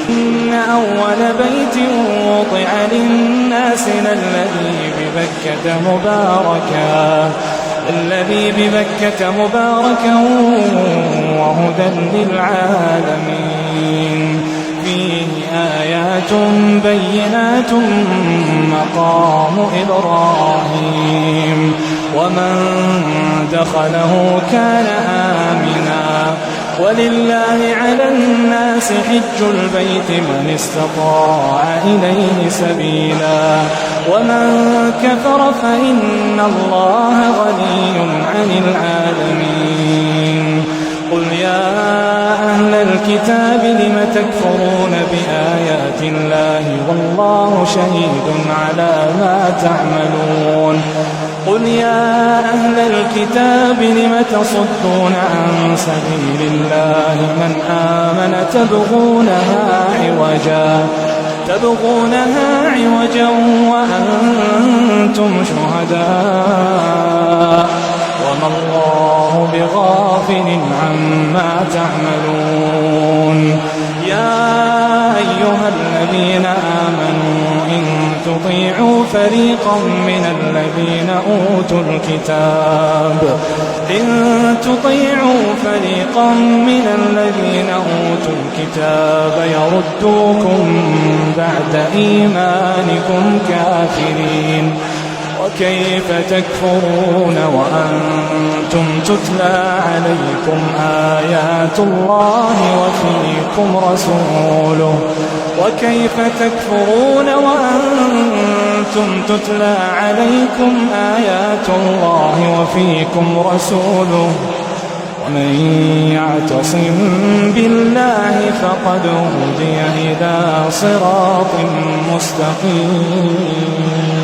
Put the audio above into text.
إن أول بيت وضع للناس الذي ببكة مباركا وهدى للعالمين فيه آيات بينات مقام إبراهيم ومن دخله كان آمنا ولله على الناس حج البيت من استطاع إليه سبيلا ومن كفر فإن الله غني عن العالمين قل يا أهل الكتاب لم تكفرون بآيات الله والله شهيد على ما تعملون قل يا أهل الكتاب لم تصدون عن سبيل الله من آمن تبغونها عوجا وأنتم شهداء وما الله بغافل عما تعملون يا أيها الذين آمنوا إن تطيعوا فريقا من الذين أوتوا الكتاب يردوكم بعد إيمانكم كافرين وكيف تكفرون وأنتم تتلى عليكم آيات الله وفيكم رسوله ومن يعتصم بالله فقد هدي إلى صراط مستقيم.